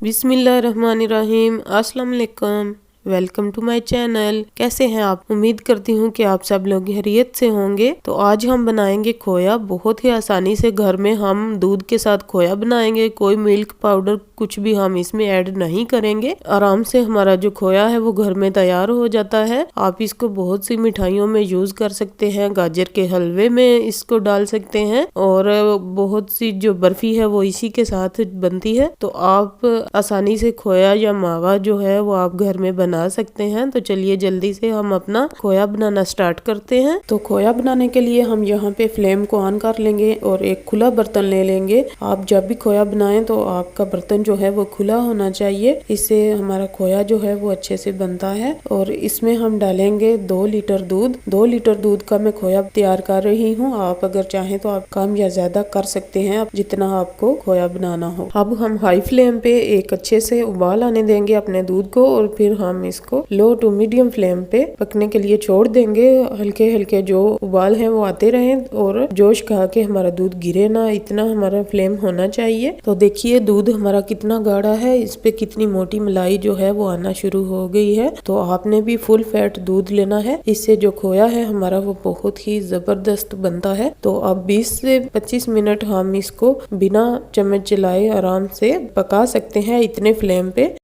बिस्मिल्लाहिर्रहमानिर्रहीम। अस्सलाम वालेकुम। Welcome to my channel. कैसे हैं आप? उम्मीद करती हूँ कि आप सब लोग खैरियत से होंगे। तो आज हम बनाएंगे खोया। बहुत ही आसानी से घर में हम दूध के साथ खोया बनाएंगे। कोई मिल्क पाउडर कुछ भी हम इसमें ऐड नहीं करेंगे। आराम से हमारा जो खोया है वो घर में तैयार हो जाता है। आप इसको बहुत सी मिठाइयों में यूज कर सकते हैं। गाजर के हलवे में इसको डाल सकते हैं और बहुत सी जो बर्फी है वो इसी के साथ बनती है। तो आप आसानी से खोया या मावा जो है वो आप घर में बना सकते हैं। तो चलिए जल्दी से हम अपना खोया बनाना स्टार्ट करते हैं। तो खोया बनाने के लिए हम यहाँ पे फ्लेम को ऑन कर लेंगे और एक खुला बर्तन ले लेंगे। आप जब भी खोया बनाएं तो आपका बर्तन जो है वो खुला होना चाहिए। इससे हमारा खोया जो है वो अच्छे से बनता है। और इसमें हम डालेंगे 2 लीटर दूध। 2 लीटर दूध का मैं खोया तैयार कर रही हूँ। आप अगर चाहें तो आप कम या ज्यादा कर सकते हैं, आप जितना आपको खोया बनाना हो। अब हम हाई फ्लेम पे एक अच्छे से उबाल आने देंगे अपने दूध को और फिर हम इसको लो टू मीडियम फ्लेम पे पकने के लिए छोड़ देंगे। हल्के हल्के जो उबाल है वो आते रहे और जोश खा के हमारा दूध गिरे ना, इतना हमारा फ्लेम होना चाहिए। तो देखिए दूध हमारा कितना गाढ़ा है, इस पे कितनी मोटी मलाई जो है वो आना शुरू हो गई है। तो आपने भी फुल फैट दूध लेना है। इससे जो खोया है हमारा वो बहुत ही जबरदस्त बनता है। तो अब 20 से 25 मिनट हम इसको बिना चम्मच चलाए आराम से पका सकते हैं इतने फ्लेम पे।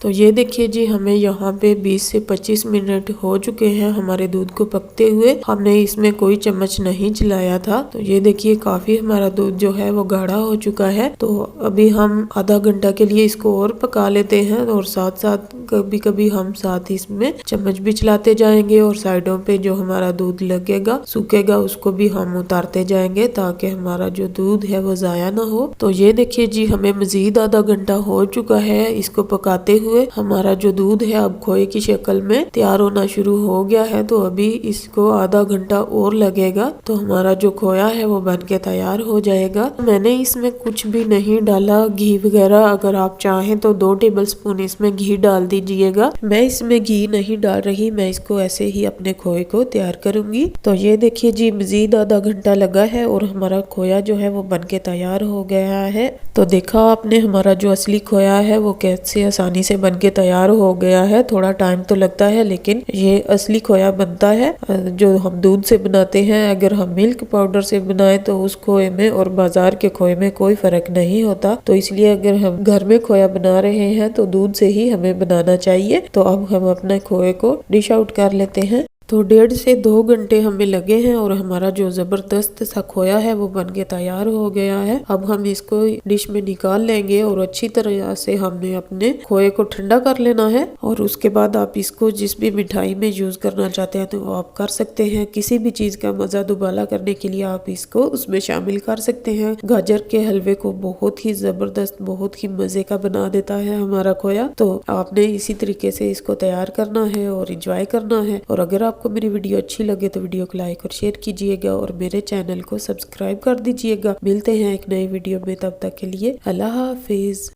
तो ये देखिए जी, हमें यहाँ पे 20 से 25 मिनट हो चुके हैं हमारे दूध को पकते हुए। हमने इसमें कोई चम्मच नहीं चलाया था। तो ये देखिए काफी हमारा दूध जो है वो गाढ़ा हो चुका है। तो अभी हम आधा घंटा के लिए इसको और पका लेते हैं और साथ साथ कभी कभी हम साथ इसमें चम्मच भी चलाते जाएंगे और साइडों पे जो हमारा दूध लगेगा सूखेगा उसको भी हम उतारते जाएंगे ताकि हमारा जो दूध है वो जाया ना हो। तो ये देखिए जी, हमें मजीद आधा घंटा हो चुका है इसको पकाते हुए। हमारा जो दूध है अब खोए की शक्ल में तैयार होना शुरू हो गया है। तो अभी इसको आधा घंटा और लगेगा तो हमारा जो खोया है वो बन के तैयार हो जाएगा। मैंने इसमें कुछ भी नहीं डाला, घी वगैरह। अगर आप चाहें तो 2 टेबल स्पून इसमें घी डाल दीजिएगा। मैं इसमें घी नहीं डाल रही, मैं इसको ऐसे ही अपने खोए को तैयार करूंगी। तो ये देखिए जी, मजीद आधा घंटा लगा है और हमारा खोया जो है वो बन के तैयार हो गया है। तो देखा आपने हमारा जो असली खोया है वो कैसे आसानी से बन के तैयार हो गया है। थोड़ा टाइम तो लगता है लेकिन ये असली खोया बनता है जो हम दूध से बनाते हैं। अगर हम मिल्क पाउडर से बनाए तो उस खोए में और बाजार के खोए में कोई फर्क नहीं होता। तो इसलिए अगर हम घर में खोया बना रहे हैं तो दूध से ही हमें बनाना चाहिए। तो अब हम अपने खोए को डिश आउट कर लेते हैं। तो 1.5 से 2 घंटे हमें लगे हैं और हमारा जो जबरदस्त सा खोया है वो बन के तैयार हो गया है। अब हम इसको डिश में निकाल लेंगे और अच्छी तरह से हमने अपने खोए को ठंडा कर लेना है। और उसके बाद आप इसको जिस भी मिठाई में यूज करना चाहते हैं तो आप कर सकते हैं। किसी भी चीज का मजा दुबाला करने के लिए आप इसको उसमें शामिल कर सकते हैं। गाजर के हलवे को बहुत ही जबरदस्त, बहुत ही मजे का बना देता है हमारा खोया। तो आपने इसी तरीके से इसको तैयार करना है और इंजॉय करना है। और अगर आपको मेरी वीडियो अच्छी लगे तो वीडियो को लाइक और शेयर कीजिएगा और मेरे चैनल को सब्सक्राइब कर दीजिएगा। मिलते हैं एक नई वीडियो में, तब तक के लिए अल्लाह हाफिज।